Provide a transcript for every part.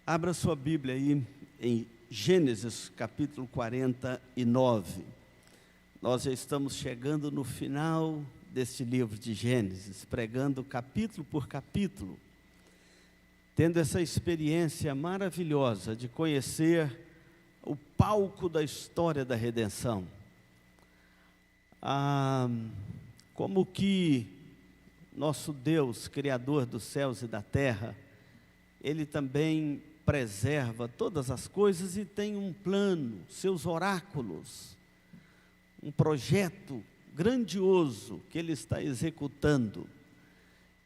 Abra sua Bíblia aí em Gênesis capítulo 49. Nós já estamos chegando no final deste livro de Gênesis, pregando capítulo por capítulo, tendo essa experiência maravilhosa de conhecer o palco da história da redenção. Como que nosso Deus, Criador dos céus e da terra, Ele também preserva todas as coisas e tem um plano, seus oráculos, um projeto grandioso que Ele está executando.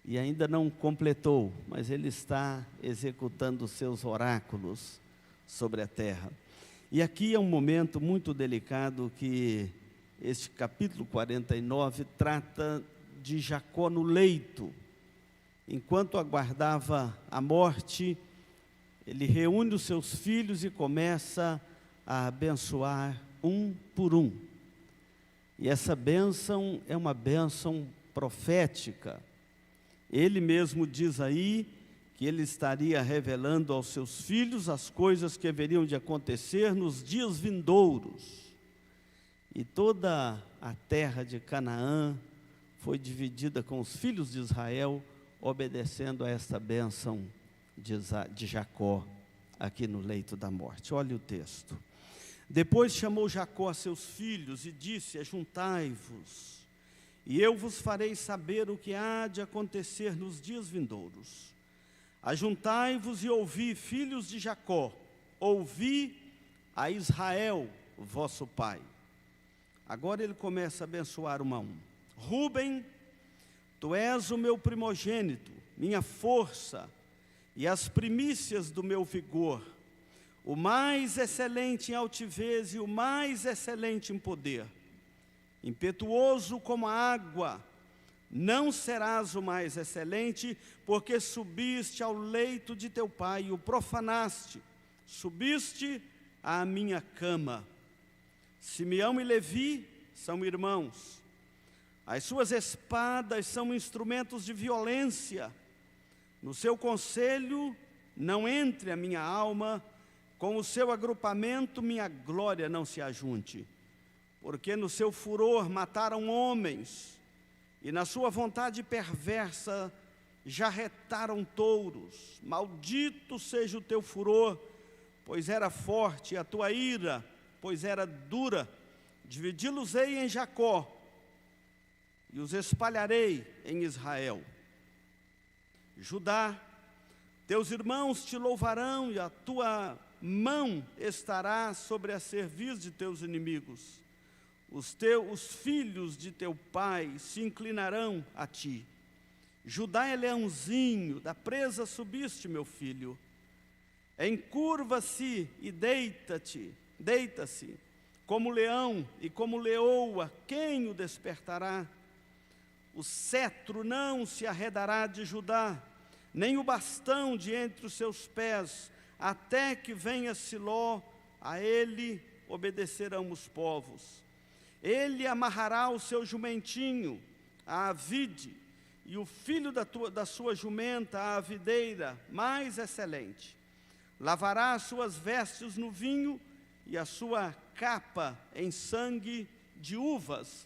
E ainda não completou, mas Ele está executando os seus oráculos sobre a terra. E aqui é um momento muito delicado que este capítulo 49 trata de Jacó no leito. Enquanto aguardava a morte, ele reúne os seus filhos e começa a abençoar um por um. E essa bênção é uma bênção profética. Ele mesmo diz aí que ele estaria revelando aos seus filhos as coisas que haveriam de acontecer nos dias vindouros. E toda a terra de Canaã foi dividida com os filhos de Israel, obedecendo a esta bênção de Jacó, aqui no leito da morte. Olha o texto. Depois chamou Jacó a seus filhos e disse: ajuntai-vos, e eu vos farei saber o que há de acontecer nos dias vindouros. Ajuntai-vos e ouvi, filhos de Jacó, ouvi a Israel, vosso pai. Agora ele começa a abençoar um a um. Rúben, tu és o meu primogênito, minha força e as primícias do meu vigor, o mais excelente em altivez e o mais excelente em poder. Impetuoso como a água, não serás o mais excelente, porque subiste ao leito de teu pai e o profanaste, subiste à minha cama. Simeão e Levi são irmãos. As suas espadas são instrumentos de violência. No seu conselho não entre a minha alma, com o seu agrupamento minha glória não se ajunte. Porque no seu furor mataram homens, e na sua vontade perversa jarretaram touros. Maldito seja o teu furor, pois era forte, e a tua ira, pois era dura. Dividi-los-ei em Jacó, e os espalharei em Israel. Judá, teus irmãos te louvarão, e a tua mão estará sobre a cerviz de teus inimigos. Os filhos de teu pai se inclinarão a ti. Judá é leãozinho, da presa subiste, meu filho. Encurva-se e deita-se, como leão e como leoa, quem o despertará? O cetro não se arredará de Judá, nem o bastão de entre os seus pés, até que venha Siló, a ele obedecerão os povos. Ele amarrará o seu jumentinho, a vide, e o filho da sua jumenta, a videira, mais excelente. Lavará as suas vestes no vinho, e a sua capa em sangue de uvas.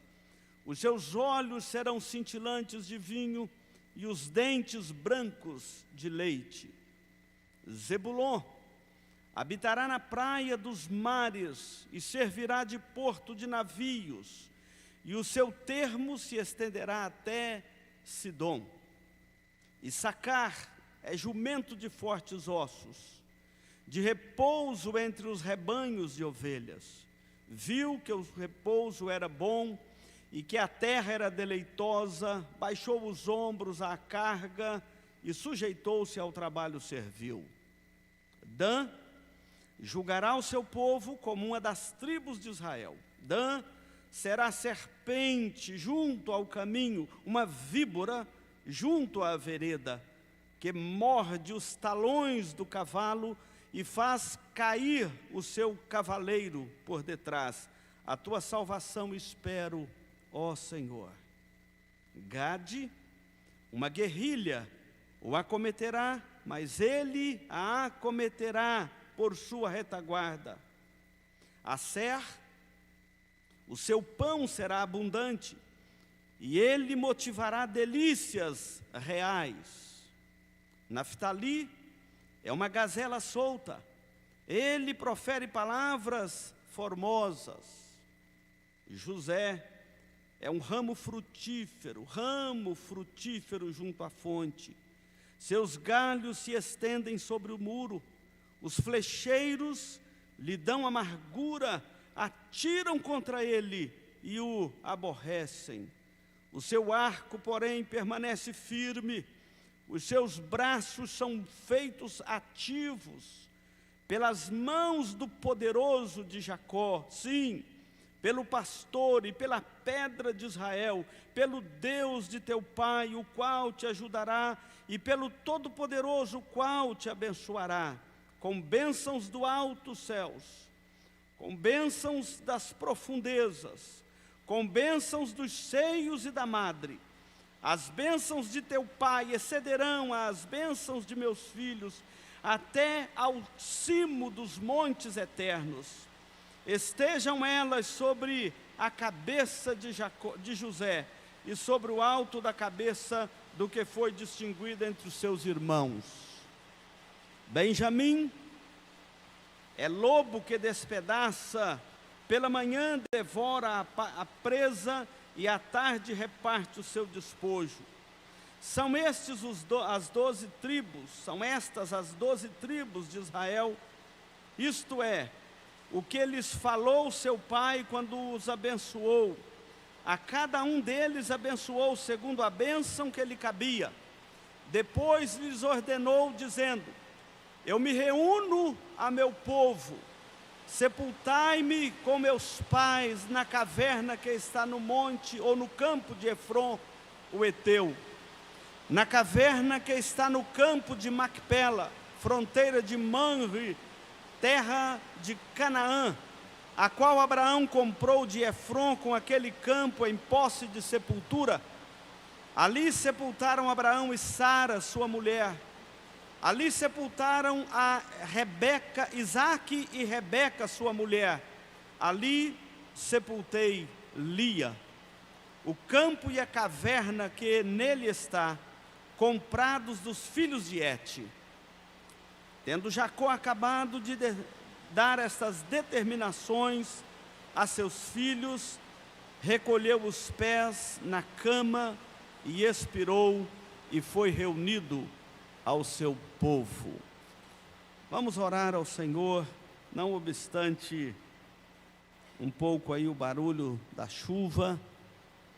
Os seus olhos serão cintilantes de vinho, e os dentes brancos de leite. Zebulon habitará na praia dos mares, e servirá de porto de navios, e o seu termo se estenderá até Sidom. Issacar é jumento de fortes ossos, de repouso entre os rebanhos de ovelhas. Viu que o repouso era bom, e que a terra era deleitosa, baixou os ombros à carga, e sujeitou-se ao trabalho servil. Dan julgará o seu povo como uma das tribos de Israel. Dan será serpente junto ao caminho, uma víbora junto à vereda, que morde os talões do cavalo e faz cair o seu cavaleiro por detrás. A tua salvação espero, ó Senhor. Gade, uma guerrilha o acometerá, mas ele a acometerá por sua retaguarda. Asser, o seu pão será abundante, e ele motivará delícias reais. Naftali é uma gazela solta, ele profere palavras formosas. José é um ramo frutífero junto à fonte. Seus galhos se estendem sobre o muro, os flecheiros lhe dão amargura, atiram contra ele e o aborrecem. O seu arco, porém, permanece firme, os seus braços são feitos ativos, pelas mãos do poderoso de Jacó, sim, pelo pastor e pela pedra de Israel, pelo Deus de teu pai, o qual te ajudará, e pelo Todo-Poderoso, o qual te abençoará, com bênçãos do alto céus, com bênçãos das profundezas, com bênçãos dos seios e da madre. As bênçãos de teu pai excederão as bênçãos de meus filhos, até ao cimo dos montes eternos. Estejam elas sobre a cabeça de José, e sobre o alto da cabeça do que foi distinguido entre os seus irmãos. Benjamim é lobo que despedaça, pela manhã devora a presa, e à tarde reparte o seu despojo. São estas as 12 tribos de Israel, isto é, o que lhes falou seu pai quando os abençoou. A cada um deles abençoou segundo a bênção que lhe cabia. Depois lhes ordenou, dizendo: eu me reúno a meu povo, sepultai-me com meus pais na caverna que está no monte, ou no campo de Efron, o Eteu, na caverna que está no campo de Macpela, fronteira de Manre, terra de Canaã, a qual Abraão comprou de Efron com aquele campo em posse de sepultura. Ali sepultaram Abraão e Sara, sua mulher. Ali sepultaram a Rebeca, Isaque e Rebeca, sua mulher. Ali sepultei Lia. O campo e a caverna que nele está, comprados dos filhos de Et. Tendo Jacó acabado de dar estas determinações a seus filhos, recolheu os pés na cama e expirou, e foi reunido ao seu povo. Vamos orar ao Senhor, não obstante um pouco aí o barulho da chuva,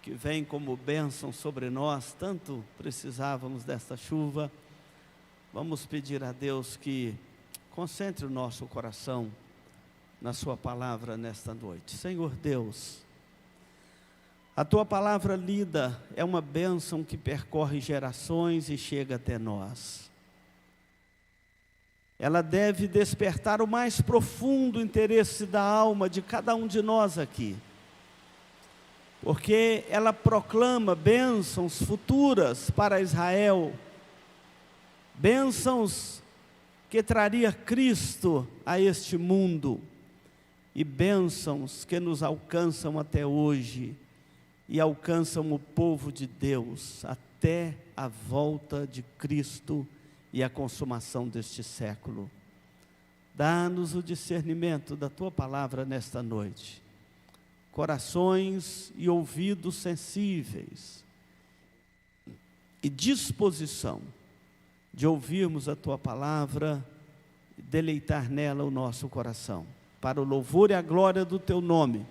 que vem como bênção sobre nós, tanto precisávamos desta chuva. Vamos pedir a Deus que concentre o nosso coração na sua palavra nesta noite. Senhor Deus, a tua palavra lida é uma bênção que percorre gerações e chega até nós. Ela deve despertar o mais profundo interesse da alma de cada um de nós aqui, porque ela proclama bênçãos futuras para Israel, bênçãos que traria Cristo a este mundo, e bênçãos que nos alcançam até hoje, e alcançam o povo de Deus até a volta de Cristo e a consumação deste século. Dá-nos o discernimento da tua palavra nesta noite, corações e ouvidos sensíveis, e disposição de ouvirmos a tua palavra e deleitar nela o nosso coração, para o louvor e a glória do teu nome,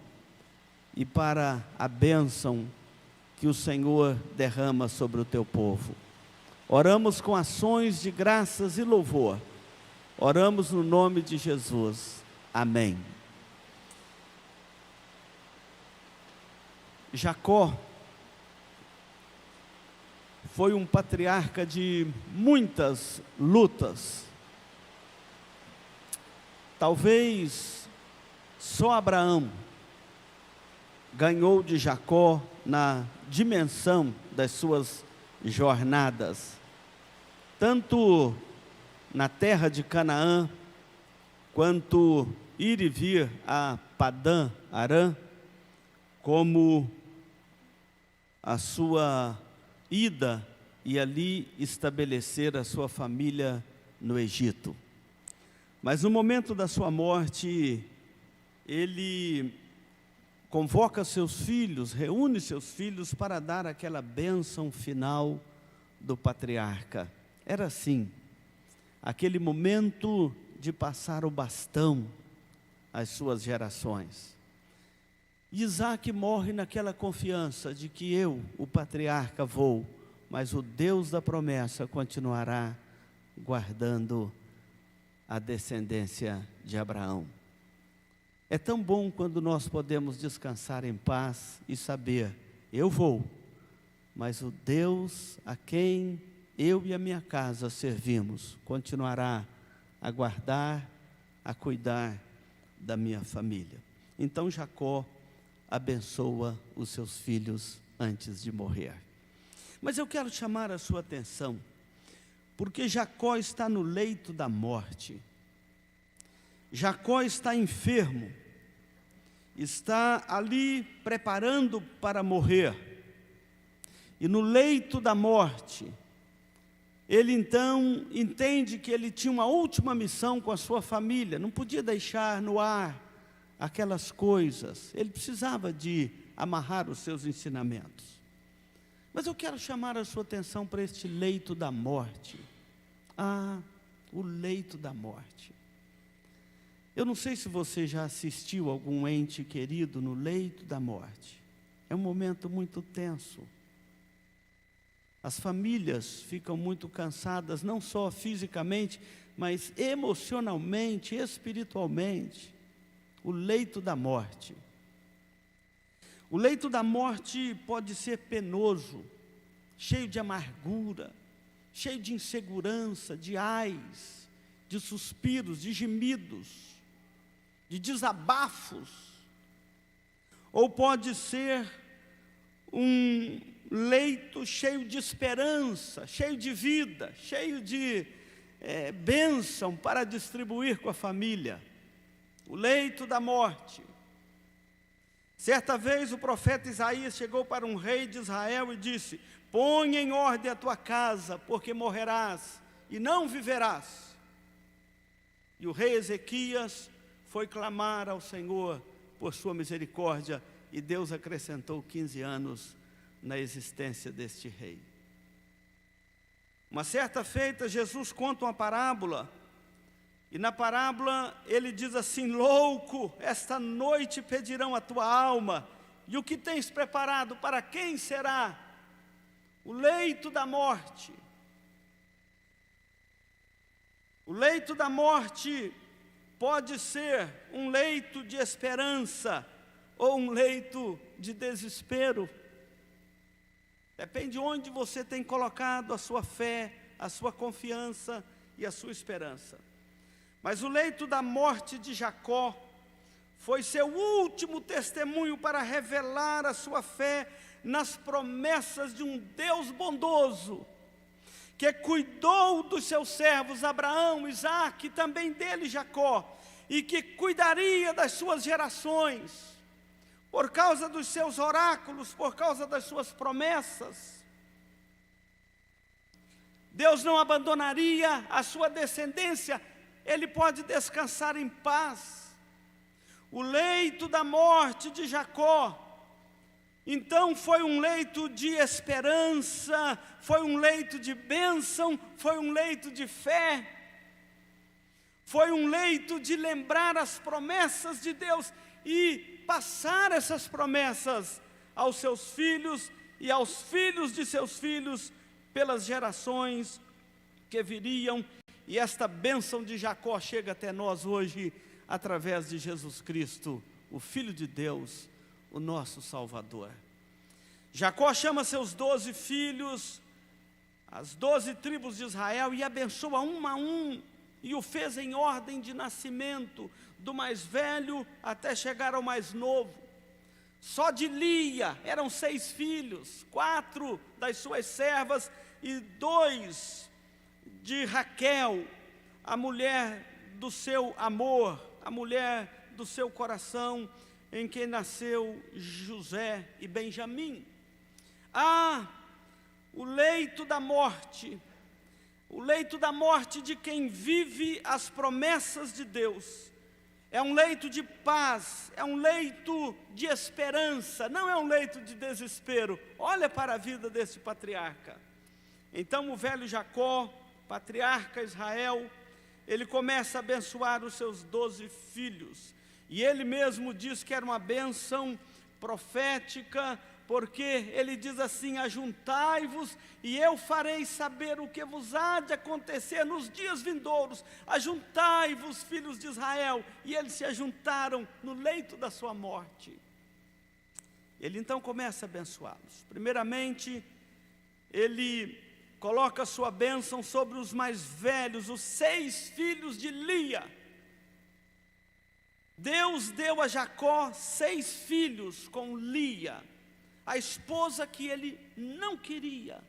e para a bênção que o Senhor derrama sobre o teu povo. Oramos com ações de graças e louvor. Oramos no nome de Jesus. Amém. Jacó foi um patriarca de muitas lutas. Talvez só Abraão ganhou de Jacó na dimensão das suas jornadas, tanto na terra de Canaã, quanto ir e vir a Padã Arã, como a sua ida e ali estabelecer a sua família no Egito. Mas no momento da sua morte, ele convoca seus filhos, reúne seus filhos para dar aquela bênção final do patriarca. Era assim, aquele momento de passar o bastão às suas gerações. Isaac morre naquela confiança de que eu, o patriarca, vou, mas o Deus da promessa continuará guardando a descendência de Abraão. É tão bom quando nós podemos descansar em paz e saber, eu vou, mas o Deus a quem eu e a minha casa servimos, continuará a guardar, a cuidar da minha família. Então Jacó abençoa os seus filhos antes de morrer. Mas eu quero chamar a sua atenção, porque Jacó está no leito da morte. Jacó está enfermo, está ali preparando para morrer. E no leito da morte, ele então entende que ele tinha uma última missão com a sua família, não podia deixar no ar aquelas coisas, ele precisava de amarrar os seus ensinamentos. Mas eu quero chamar a sua atenção para este leito da morte. O leito da morte. Eu não sei se você já assistiu algum ente querido no leito da morte. É um momento muito tenso. As famílias ficam muito cansadas, não só fisicamente, mas emocionalmente, espiritualmente. O leito da morte. O leito da morte pode ser penoso, cheio de amargura, cheio de insegurança, de ais, de suspiros, de gemidos, de desabafos. Ou pode ser um leito cheio de esperança, cheio de vida, cheio de bênção para distribuir com a família. O leito da morte. Certa vez o profeta Isaías chegou para um rei de Israel e disse: põe em ordem a tua casa, porque morrerás e não viverás. E o rei Ezequias foi clamar ao Senhor por sua misericórdia, e Deus acrescentou 15 anos na existência deste rei. Uma certa feita, Jesus conta uma parábola, e na parábola ele diz assim: louco, esta noite pedirão a tua alma, e o que tens preparado, para quem será? O leito da morte. O leito da morte pode ser um leito de esperança ou um leito de desespero. Depende onde você tem colocado a sua fé, a sua confiança e a sua esperança. Mas o leito da morte de Jacó foi seu último testemunho para revelar a sua fé nas promessas de um Deus bondoso, que cuidou dos seus servos Abraão, Isaque e também dele Jacó, e que cuidaria das suas gerações, por causa dos seus oráculos, por causa das suas promessas. Deus não abandonaria a sua descendência, ele pode descansar em paz. O leito da morte de Jacó, então foi um leito de esperança, foi um leito de bênção, foi um leito de fé, foi um leito de lembrar as promessas de Deus e passar essas promessas aos seus filhos e aos filhos de seus filhos, pelas gerações que viriam. E esta bênção de Jacó chega até nós hoje, através de Jesus Cristo, o Filho de Deus, o nosso Salvador. Jacó chama seus 12 filhos, as 12 tribos de Israel, e abençoa um a um, e o fez em ordem de nascimento, do mais velho até chegar ao mais novo. Só de Lia eram 6 filhos, 4 das suas servas e 2 de Raquel. a mulher do seu amor, a mulher do seu coração, em quem nasceu José e Benjamim. O leito da morte, o leito da morte de quem vive as promessas de Deus. É um leito de paz, é um leito de esperança, não é um leito de desespero. Olha para a vida desse patriarca. Então o velho Jacó, patriarca Israel, ele começa a abençoar os seus 12 filhos. E ele mesmo diz que era uma bênção profética, porque ele diz assim: ajuntai-vos e eu farei saber o que vos há de acontecer nos dias vindouros. Ajuntai-vos, filhos de Israel. E eles se ajuntaram no leito da sua morte. Ele então começa a abençoá-los. Primeiramente, ele coloca a sua bênção sobre os mais velhos, os 6 filhos de Lia. Deus deu a Jacó 6 filhos com Lia, a esposa que ele não queria.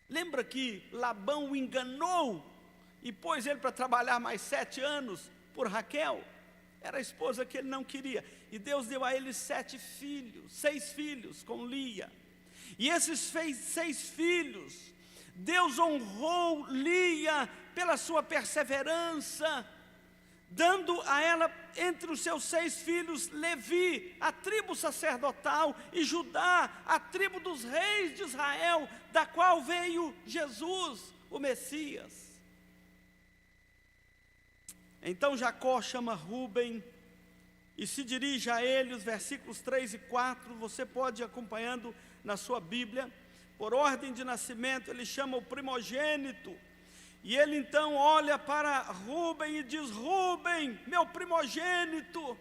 Lembra que Labão o enganou e pôs ele para trabalhar mais 7 anos por Raquel? Era a esposa que ele não queria. E Deus deu a ele 6 filhos com Lia. E esses 6 filhos, Deus honrou Lia pela sua perseverança, dando a ela, entre os seus 6 filhos, Levi, a tribo sacerdotal, e Judá, a tribo dos reis de Israel, da qual veio Jesus, o Messias. Então Jacó chama Rúben e se dirige a ele, os versículos 3 e 4, você pode ir acompanhando na sua Bíblia. Por ordem de nascimento, ele chama o primogênito. E ele então olha para Rúben e diz: Rúben, meu primogênito,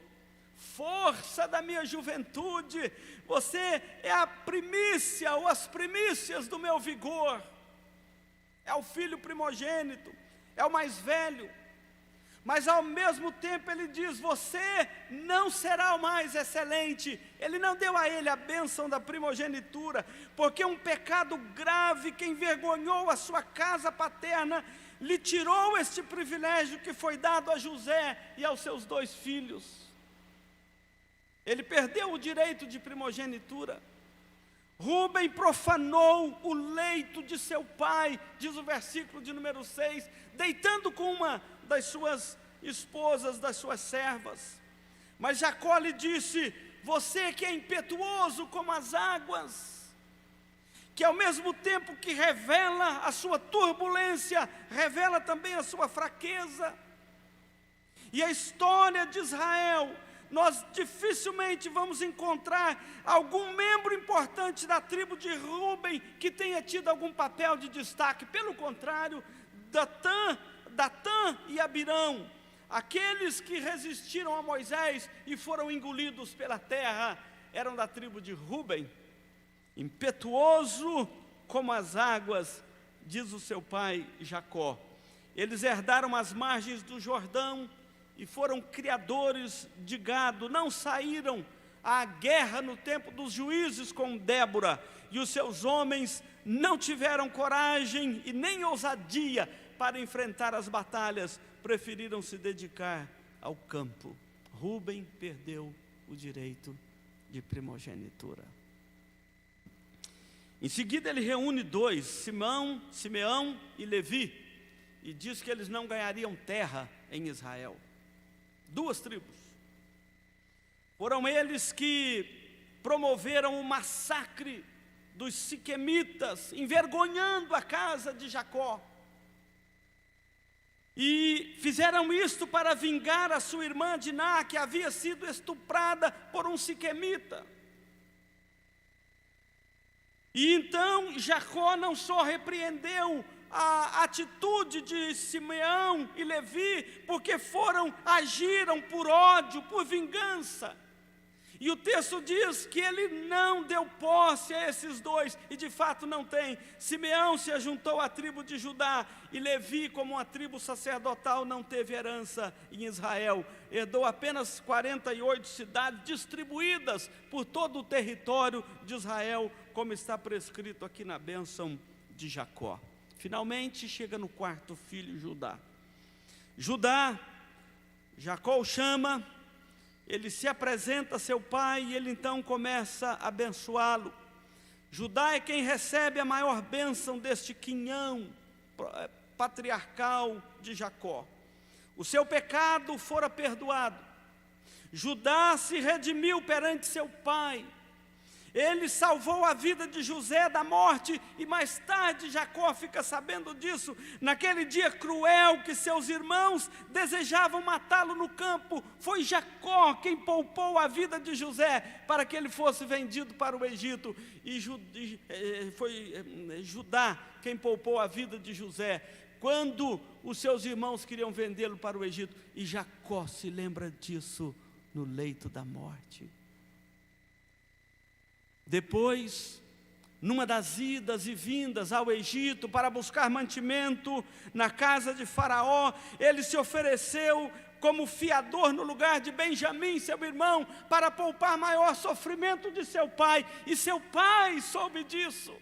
força da minha juventude, você é a primícia ou as primícias do meu vigor. É o filho primogênito, é o mais velho. Mas ao mesmo tempo ele diz: você não será o mais excelente. Ele não deu a ele a bênção da primogenitura, porque um pecado grave que envergonhou a sua casa paterna lhe tirou este privilégio que foi dado a José e aos seus 2 filhos. Ele perdeu o direito de primogenitura. Rúben profanou o leito de seu pai, diz o versículo de número 6, deitando com uma das suas esposas, das suas servas. Mas Jacó lhe disse: você que é impetuoso como as águas, que ao mesmo tempo que revela a sua turbulência, revela também a sua fraqueza. E a história de Israel, nós dificilmente vamos encontrar algum membro importante da tribo de Rúben que tenha tido algum papel de destaque. Pelo contrário, Datã e Abirão, aqueles que resistiram a Moisés e foram engolidos pela terra, eram da tribo de Rúben. Impetuoso como as águas, diz o seu pai Jacó. Eles herdaram as margens do Jordão e foram criadores de gado. Não saíram à guerra no tempo dos juízes com Débora, e os seus homens não tiveram coragem e nem ousadia para enfrentar as batalhas, preferiram se dedicar ao campo. Rúben perdeu o direito de primogenitura. Em seguida ele reúne 2, Simeão e Levi, e diz que eles não ganhariam terra em Israel. 2 tribos. Foram eles que promoveram o massacre dos siquemitas, envergonhando a casa de Jacó. E fizeram isto para vingar a sua irmã Diná, que havia sido estuprada por um siquemita. E então Jacó não só repreendeu a atitude de Simeão e Levi, porque agiram por ódio, por vingança. E o texto diz que ele não deu posse a esses 2, e de fato não tem. Simeão se ajuntou à tribo de Judá, e Levi, como uma tribo sacerdotal, não teve herança em Israel. Herdou apenas 48 cidades distribuídas por todo o território de Israel, como está prescrito aqui na bênção de Jacó. Finalmente chega no 4º filho, Judá. Judá, Jacó o chama, ele se apresenta a seu pai e ele então começa a abençoá-lo. Judá é quem recebe a maior bênção deste quinhão patriarcal de Jacó. O seu pecado fora perdoado. Judá se redimiu perante seu pai. Ele salvou a vida de José da morte, e mais tarde Jacó fica sabendo disso, naquele dia cruel que seus irmãos desejavam matá-lo no campo. Foi Jacó quem poupou a vida de José para que ele fosse vendido para o Egito, e foi Judá quem poupou a vida de José, quando os seus irmãos queriam vendê-lo para o Egito, e Jacó se lembra disso no leito da morte. Depois, numa das idas e vindas ao Egito para buscar mantimento na casa de Faraó, ele se ofereceu como fiador no lugar de Benjamim, seu irmão, para poupar maior sofrimento de seu pai, e seu pai soube disso.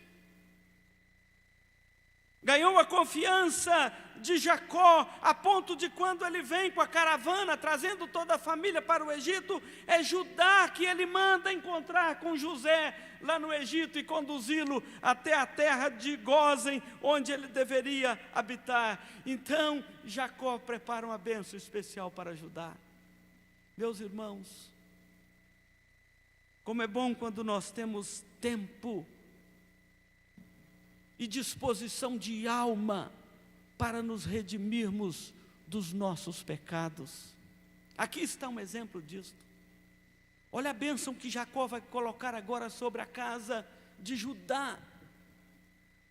Ganhou a confiança de Jacó, a ponto de quando ele vem com a caravana, trazendo toda a família para o Egito, é Judá que ele manda encontrar com José lá no Egito e conduzi-lo até a terra de Gósen, onde ele deveria habitar. Então, Jacó prepara uma bênção especial para Judá. Meus irmãos, como é bom quando nós temos tempo e disposição de alma para nos redimirmos dos nossos pecados. Aqui está um exemplo disso. Olha a bênção que Jacó vai colocar agora sobre a casa de Judá.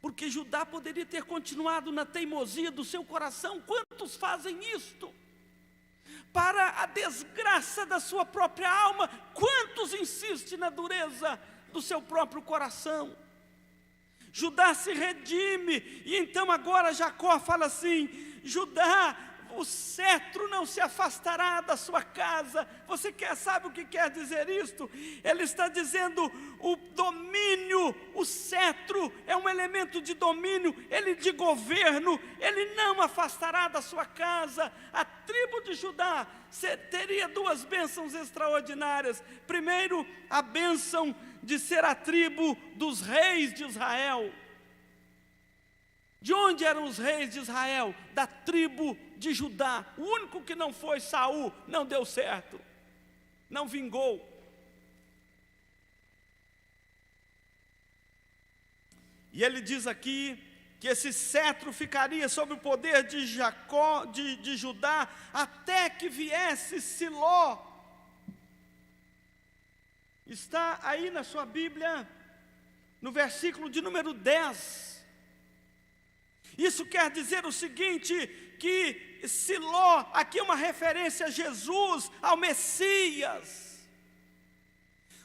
Porque Judá poderia ter continuado na teimosia do seu coração. Quantos fazem isto? Para a desgraça da sua própria alma. Quantos insistem na dureza do seu próprio coração? Judá se redime, e então agora Jacó fala assim: Judá, o cetro não se afastará da sua casa. Você sabe o que quer dizer isto? Ele está dizendo, o domínio, o cetro é um elemento de domínio, ele de governo, ele não afastará da sua casa. A tribo de Judá teria duas bênçãos extraordinárias. Primeiro, a bênção de ser a tribo dos reis de Israel. De onde eram os reis de Israel? Da tribo de Judá. O único que não foi Saul, não deu certo, não vingou. E ele diz aqui que esse cetro ficaria sob o poder de Jacó, de Judá, até que viesse Siló. Está aí na sua Bíblia, no versículo de número 10. Isso quer dizer o seguinte, que Siló, aqui é uma referência a Jesus, ao Messias.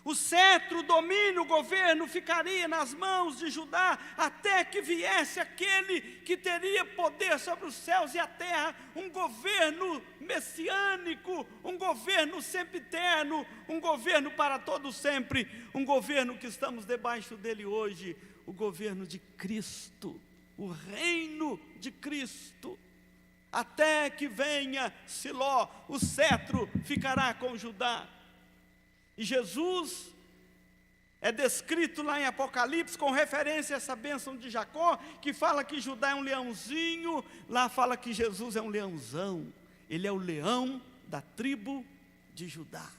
O cetro, o domínio, o governo ficaria nas mãos de Judá, até que viesse aquele que teria poder sobre os céus e a terra, um governo messiânico, um governo sempiterno, um governo para todo sempre, um governo que estamos debaixo dele hoje, o governo de Cristo, o reino de Cristo. Até que venha Siló, o cetro ficará com Judá. E Jesus é descrito lá em Apocalipse com referência a essa bênção de Jacó, que fala que Judá é um leãozinho, lá fala que Jesus é um leãozão. Ele é o leão da tribo de Judá.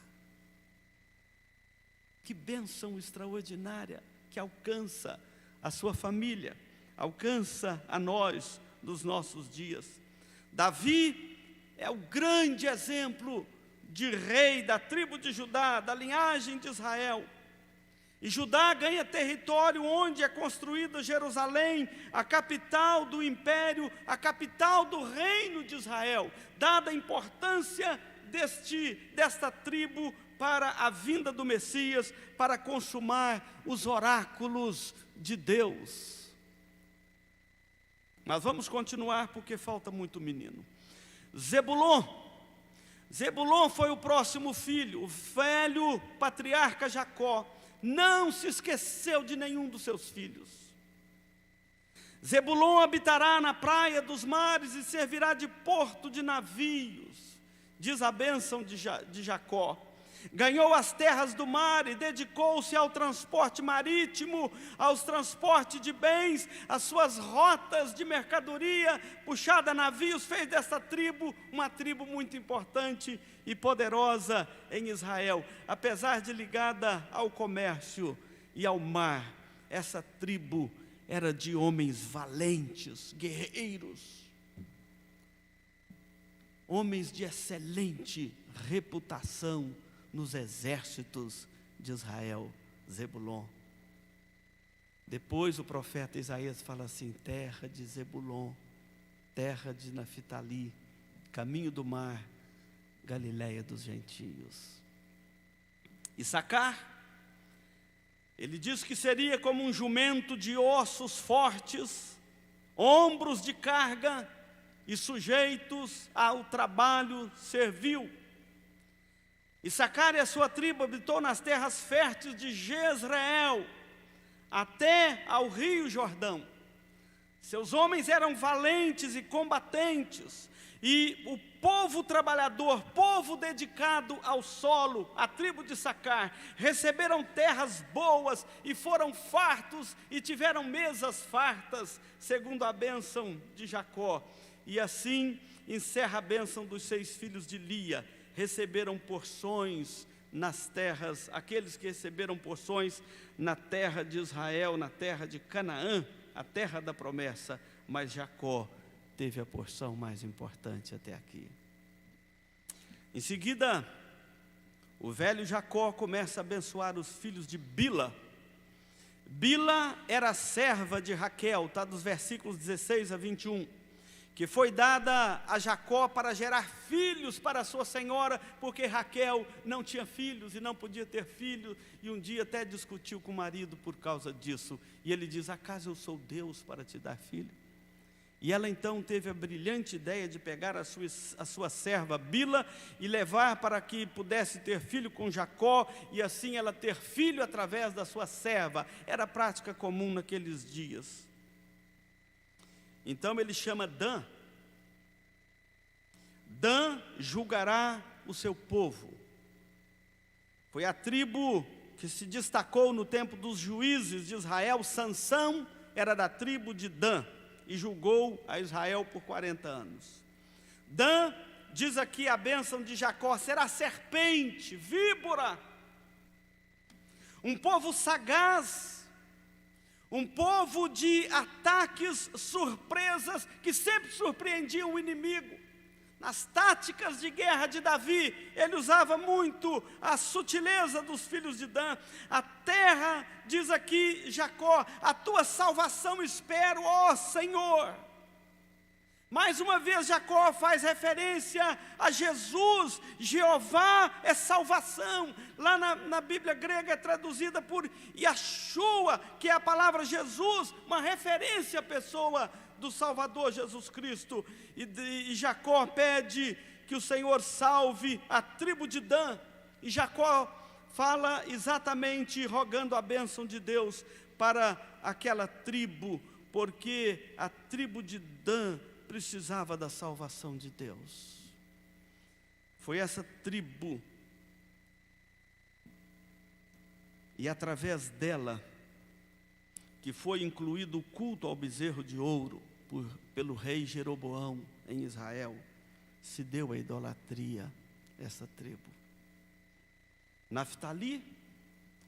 Que bênção extraordinária que alcança a sua família, alcança a nós nos nossos dias. Davi é o grande exemplo de rei da tribo de Judá, da linhagem de Israel. E Judá ganha território onde é construída Jerusalém, a capital do império, a capital do reino de Israel, dada a importância desta tribo para a vinda do Messias, para consumar os oráculos de Deus. Mas vamos continuar porque falta muito menino. Zebulon foi o próximo filho. O velho patriarca Jacó não se esqueceu de nenhum dos seus filhos. Zebulon habitará na praia dos mares e servirá de porto de navios, diz a bênção de Jacó. Ganhou as terras do mar e dedicou-se ao transporte marítimo, aos transportes de bens, às suas rotas de mercadoria, puxada a navios, fez dessa tribo uma tribo muito importante e poderosa em Israel. Apesar de ligada ao comércio e ao mar, essa tribo era de homens valentes, guerreiros, homens de excelente reputação nos exércitos de Israel. Zebulon. Depois o profeta Isaías fala assim: terra de Zebulon, terra de Naftali, caminho do mar, Galileia dos gentios. Issacar, ele diz que seria como um jumento de ossos fortes, ombros de carga e sujeitos ao trabalho servil. Issacar e a sua tribo habitou nas terras férteis de Jezreel, até ao rio Jordão. Seus homens eram valentes e combatentes, e o povo trabalhador, povo dedicado ao solo, a tribo de Issacar, receberam terras boas e foram fartos e tiveram mesas fartas, segundo a bênção de Jacó. E assim encerra a bênção dos 6 filhos de Lia. Receberam porções nas terras, aqueles que receberam porções na terra de Israel, na terra de Canaã, a terra da promessa, mas Jacó teve a porção mais importante até aqui. Em seguida, o velho Jacó começa a abençoar os filhos de Bila. Bila era serva de Raquel, está dos versículos 16 a 21, que foi dada a Jacó para gerar filhos para a sua senhora, porque Raquel não tinha filhos e não podia ter filho, e um dia até discutiu com o marido por causa disso, e ele diz: acaso eu sou Deus para te dar filho? E ela então teve a brilhante ideia de pegar a sua serva Bila e levar para que pudesse ter filho com Jacó, e assim ela ter filho através da sua serva. Era prática comum naqueles dias. Então ele chama Dan. Dan julgará o seu povo. Foi a tribo que se destacou no tempo dos juízes de Israel. Sansão era da tribo de Dan e julgou a Israel por 40 anos. Dan, diz aqui a bênção de Jacó, será serpente, víbora, um povo sagaz, um povo de ataques, surpresas, que sempre surpreendiam o inimigo. Nas táticas de guerra de Davi, ele usava muito a sutileza dos filhos de Dan. A terra, diz aqui Jacó, a tua salvação espero, ó Senhor. Mais uma vez Jacó faz referência a Jesus. Jeová é salvação. Lá na Bíblia grega é traduzida por Yeshua, que é a palavra Jesus, uma referência à pessoa do Salvador Jesus Cristo. E Jacó pede que o Senhor salve a tribo de Dan. E Jacó fala exatamente rogando a bênção de Deus para aquela tribo, porque a tribo de Dan precisava da salvação de Deus. Foi essa tribo, e através dela, que foi incluído o culto ao bezerro de ouro pelo rei Jeroboão em Israel, se deu a idolatria essa tribo. Naftali,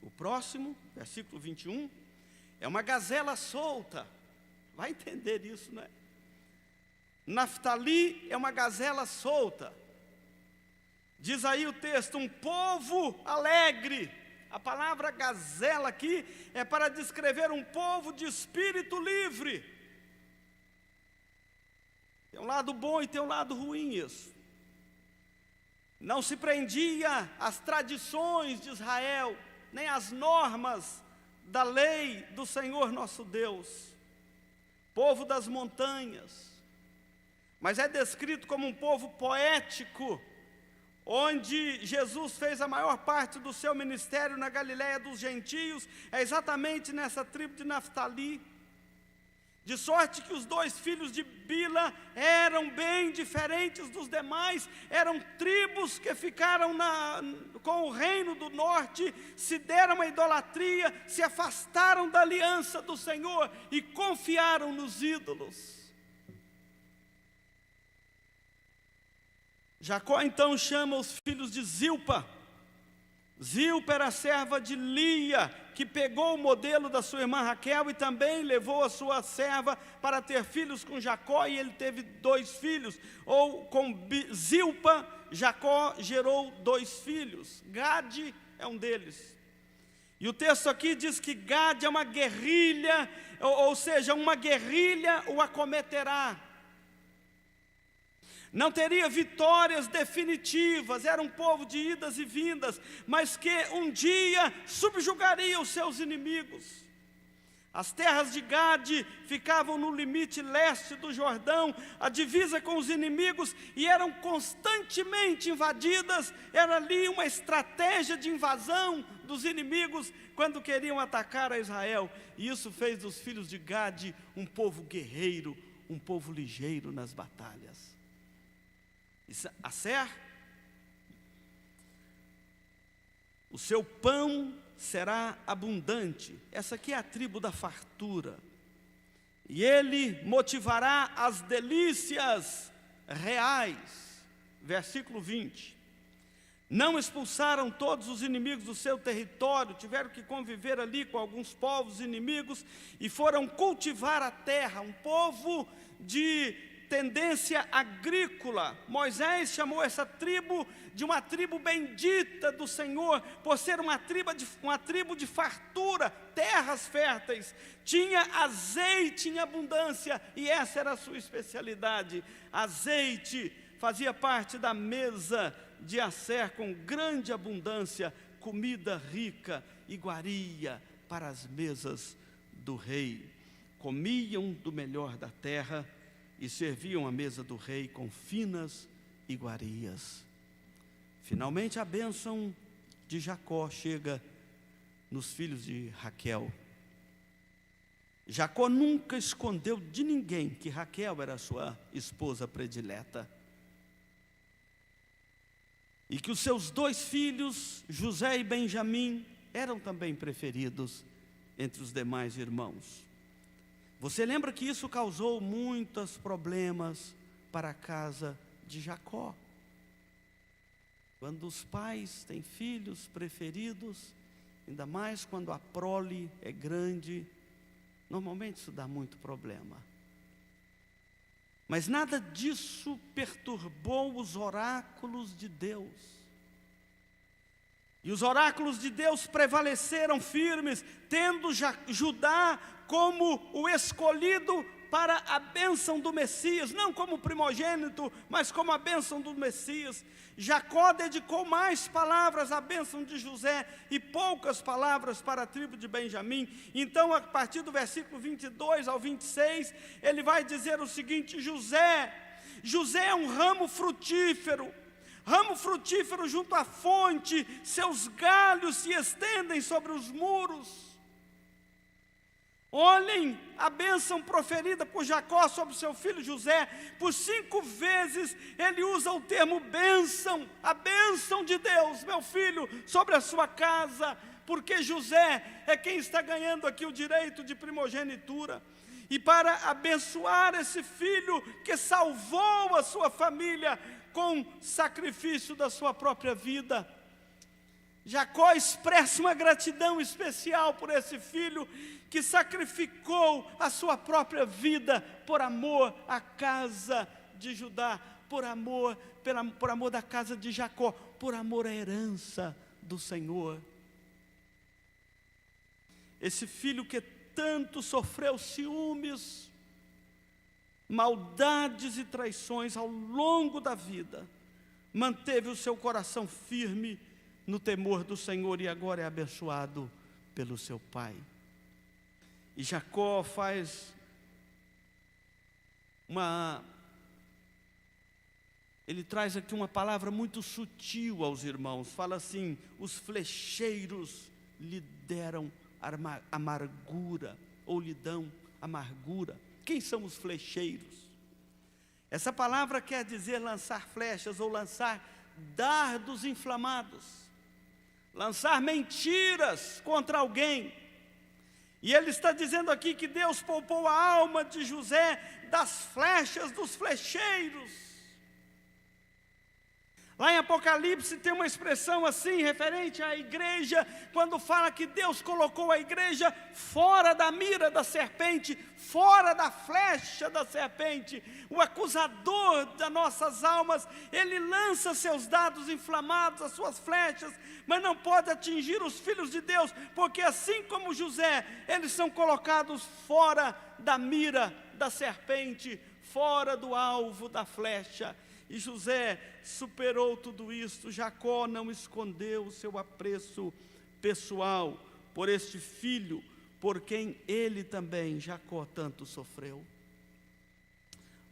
o próximo, versículo 21, é uma gazela solta. Vai entender isso, né? Naftali é uma gazela solta. Diz aí o texto, um povo alegre. A palavra gazela aqui é para descrever um povo de espírito livre. Tem um lado bom e tem um lado ruim isso. Não se prendia às tradições de Israel, nem às normas da lei do Senhor nosso Deus. Povo das montanhas. Mas é descrito como um povo poético, onde Jesus fez a maior parte do seu ministério na Galileia dos gentios, é exatamente nessa tribo de Naftali. de sorte que os 2 filhos de Bila eram bem diferentes dos demais, eram tribos que ficaram com o reino do norte, se deram à idolatria, se afastaram da aliança do Senhor e confiaram nos ídolos. Jacó então chama os filhos de Zilpa. Zilpa era a serva de Lia, que pegou o modelo da sua irmã Raquel e também levou a sua serva para ter filhos com Jacó, e ele teve 2 filhos. Ou com Zilpa, Jacó gerou 2 filhos. Gade é um deles. E o texto aqui diz que Gade é uma guerrilha, ou seja, uma guerrilha o acometerá. Não teria vitórias definitivas, era um povo de idas e vindas, mas que um dia subjugaria os seus inimigos. As terras de Gade ficavam no limite leste do Jordão, a divisa com os inimigos, e eram constantemente invadidas. Era ali uma estratégia de invasão dos inimigos quando queriam atacar a Israel. E isso fez dos filhos de Gade um povo guerreiro, um povo ligeiro nas batalhas. Aser, o seu pão será abundante. Essa aqui é a tribo da fartura. E ele motivará as delícias reais. Versículo 20. Não expulsaram todos os inimigos do seu território, tiveram que conviver ali com alguns povos inimigos e foram cultivar a terra, um povo de tendência agrícola. Moisés chamou essa tribo de uma tribo bendita do Senhor, por ser uma tribo de fartura, terras férteis, tinha azeite em abundância, e essa era a sua especialidade. Azeite fazia parte da mesa de Aser com grande abundância, comida rica, iguaria para as mesas do rei. Comiam do melhor da terra e serviam a mesa do rei com finas iguarias. Finalmente a bênção de Jacó chega nos filhos de Raquel. Jacó nunca escondeu de ninguém que Raquel era sua esposa predileta, e que os seus 2 filhos, José e Benjamim, eram também preferidos entre os demais irmãos. Você lembra que isso causou muitos problemas para a casa de Jacó? Quando os pais têm filhos preferidos, ainda mais quando a prole é grande, normalmente isso dá muito problema. Mas nada disso perturbou os oráculos de Deus. E os oráculos de Deus prevaleceram firmes, tendo Judá como o escolhido para a bênção do Messias, não como primogênito, mas como a bênção do Messias. Jacó dedicou mais palavras à bênção de José e poucas palavras para a tribo de Benjamim. Então, a partir do versículo 22 ao 26, ele vai dizer o seguinte: José é um ramo frutífero junto à fonte, seus galhos se estendem sobre os muros. Olhem a bênção proferida por Jacó sobre seu filho José. Por 5 vezes ele usa o termo bênção, a bênção de Deus, meu filho, sobre a sua casa, porque José é quem está ganhando aqui o direito de primogenitura. E para abençoar esse filho que salvou a sua família com sacrifício da sua própria vida, Jacó expressa uma gratidão especial por esse filho que sacrificou a sua própria vida por amor à casa de Judá, por amor da casa de Jacó, por amor à herança do Senhor. Esse filho que tanto sofreu ciúmes, maldades e traições ao longo da vida, manteve o seu coração firme no temor do Senhor e agora é abençoado pelo seu pai. E Jacó ele traz aqui uma palavra muito sutil aos irmãos, fala assim: os flecheiros lhe deram amargura, ou lhe dão amargura. Quem são os flecheiros? Essa palavra quer dizer lançar flechas ou lançar dardos inflamados, lançar mentiras contra alguém. E ele está dizendo aqui que Deus poupou a alma de José das flechas dos flecheiros. Lá em Apocalipse tem uma expressão assim, referente à igreja, quando fala que Deus colocou a igreja fora da mira da serpente, fora da flecha da serpente. O acusador das nossas almas, ele lança seus dardos inflamados, as suas flechas, mas não pode atingir os filhos de Deus, porque assim como José, eles são colocados fora da mira da serpente, fora do alvo da flecha. E José superou tudo isso. Jacó não escondeu o seu apreço pessoal por este filho, por quem ele também, Jacó, tanto sofreu.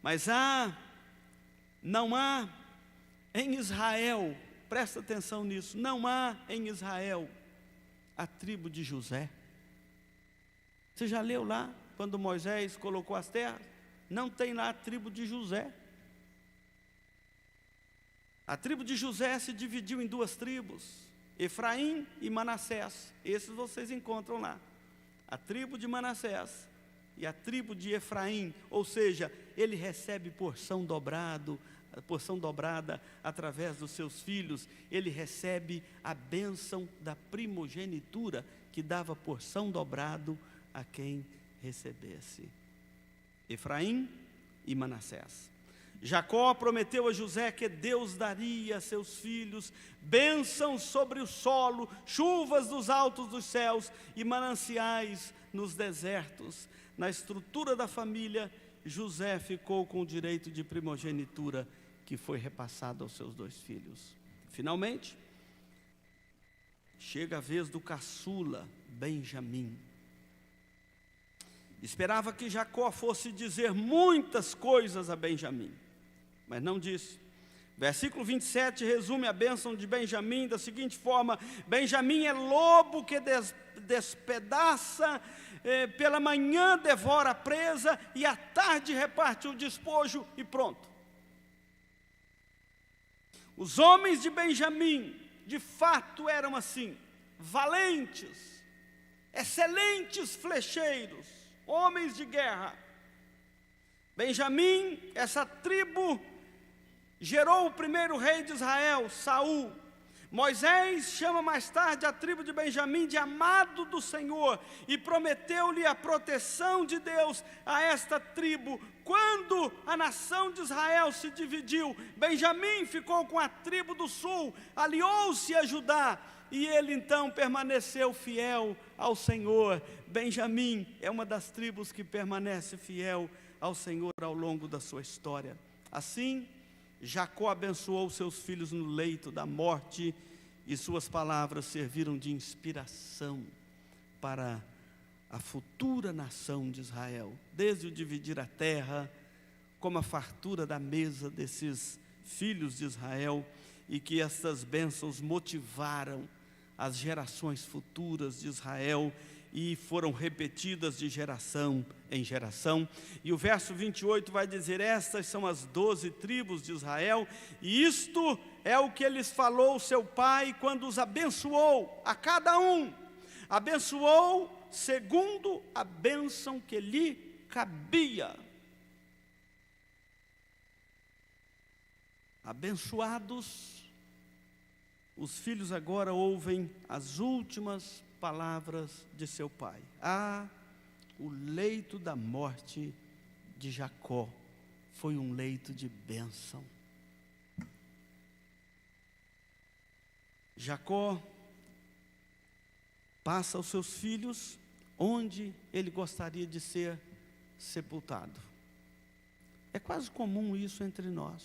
Mas não há em Israel, presta atenção nisso, não há em Israel a tribo de José. Você já leu lá, quando Moisés colocou as terras? Não tem lá a tribo de José. A tribo de José se dividiu em duas tribos, Efraim e Manassés. Esses vocês encontram lá. A tribo de Manassés e a tribo de Efraim, ou seja, ele recebe porção dobrada através dos seus filhos. Ele recebe a bênção da primogenitura, que dava porção dobrado a quem recebesse. Efraim e Manassés. Jacó prometeu a José que Deus daria a seus filhos bênçãos sobre o solo, chuvas dos altos dos céus e mananciais nos desertos. Na estrutura da família, José ficou com o direito de primogenitura, que foi repassado aos seus dois filhos. Finalmente, chega a vez do caçula, Benjamim. Esperava que Jacó fosse dizer muitas coisas a Benjamim, mas não disse. Versículo 27 resume a bênção de Benjamim da seguinte forma: Benjamim é lobo que despedaça, pela manhã devora a presa e à tarde reparte o despojo, e pronto. Os homens de Benjamim, de fato, eram assim, valentes, excelentes flecheiros, homens de guerra. Benjamim, essa tribo, gerou o primeiro rei de Israel, Saul. Moisés chama mais tarde a tribo de Benjamim de amado do Senhor e prometeu-lhe a proteção de Deus a esta tribo. Quando a nação de Israel se dividiu, Benjamim ficou com a tribo do sul, aliou-se a Judá, e ele então permaneceu fiel ao Senhor. Benjamim é uma das tribos que permanece fiel ao Senhor ao longo da sua história. Assim, Jacó abençoou seus filhos no leito da morte, e suas palavras serviram de inspiração para a futura nação de Israel, desde o dividir a terra, como a fartura da mesa desses filhos de Israel, e que estas bênçãos motivaram as gerações futuras de Israel e foram repetidas de geração em geração. E o verso 28 vai dizer: estas são as 12 tribos de Israel, e isto é o que lhes falou seu pai quando os abençoou, a cada um, abençoou segundo a bênção que lhe cabia. Abençoados, os filhos agora ouvem as últimas palavras de seu pai. O leito da morte de Jacó foi um leito de bênção. Jacó passa aos seus filhos onde ele gostaria de ser sepultado. É quase comum isso entre nós.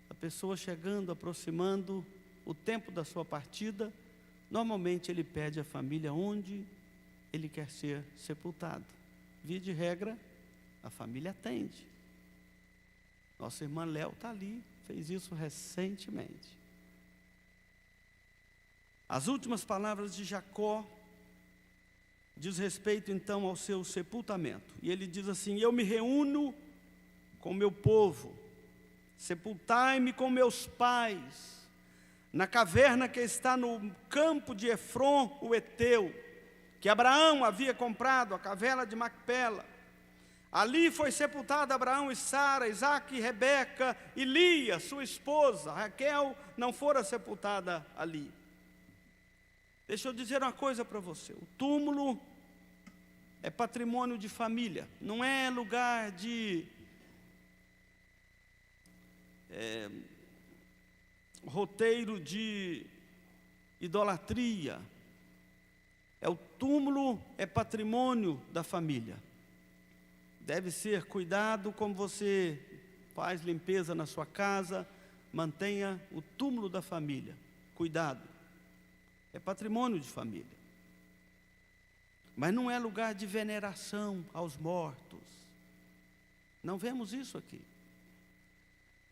A pessoa chegando, aproximando o tempo da sua partida, normalmente ele pede à família onde ele quer ser sepultado. Via de regra, a família atende. Nossa irmã Léo está ali, fez isso recentemente. As últimas palavras de Jacó diz respeito então ao seu sepultamento. E ele diz assim: eu me reúno com meu povo, sepultai-me com meus pais, na caverna que está no campo de Efron, o Eteu, que Abraão havia comprado, a caverna de Macpela. Ali foi sepultado Abraão e Sara, Isaque e Rebeca, e Lia, sua esposa. Raquel não fora sepultada ali. Deixa eu dizer uma coisa para você: o túmulo é patrimônio de família, não é lugar de roteiro de idolatria. O túmulo é patrimônio da família. Deve ser cuidado como você faz limpeza na sua casa, mantenha o túmulo da família. Cuidado. É patrimônio de família. Mas não é lugar de veneração aos mortos. Não vemos isso aqui.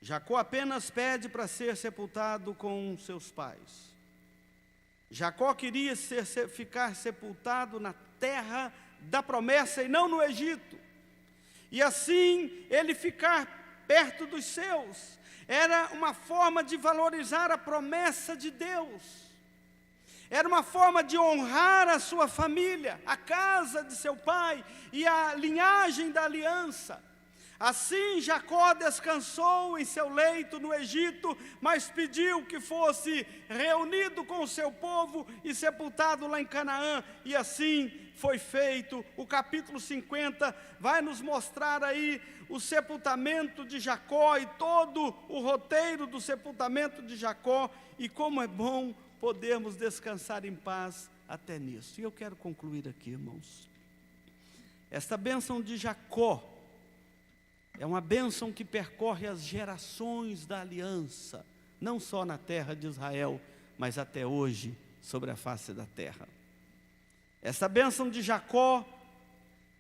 Jacó apenas pede para ser sepultado com seus pais. Jacó queria ficar sepultado na terra da promessa e não no Egito. E assim ele ficar perto dos seus. Era uma forma de valorizar a promessa de Deus. Era uma forma de honrar a sua família, a casa de seu pai e a linhagem da aliança. Assim Jacó descansou em seu leito no Egito, mas pediu que fosse reunido com o seu povo e sepultado lá em Canaã, e assim foi feito. O capítulo 50 vai nos mostrar aí o sepultamento de Jacó e todo o roteiro do sepultamento de Jacó, e como é bom podermos descansar em paz até nisso. E eu quero concluir aqui, irmãos. Esta bênção de Jacó é uma bênção que percorre as gerações da aliança, não só na terra de Israel, mas até hoje sobre a face da terra. Essa bênção de Jacó,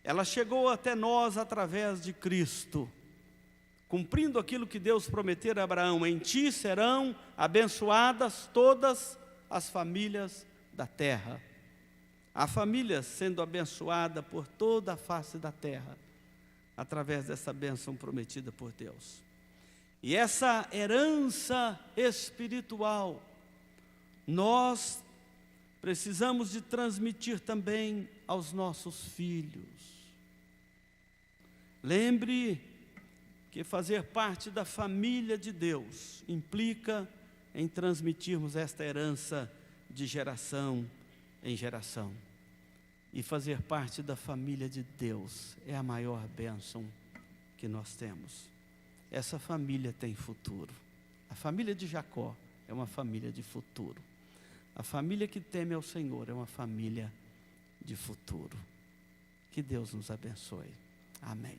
ela chegou até nós através de Cristo, cumprindo aquilo que Deus prometera a Abraão: em ti serão abençoadas todas as famílias da terra. A família sendo abençoada por toda a face da terra, através dessa bênção prometida por Deus. E essa herança espiritual, nós precisamos de transmitir também aos nossos filhos. Lembre que fazer parte da família de Deus implica em transmitirmos esta herança de geração em geração. E fazer parte da família de Deus é a maior bênção que nós temos. Essa família tem futuro. A família de Jacó é uma família de futuro. A família que teme ao Senhor é uma família de futuro. Que Deus nos abençoe. Amém.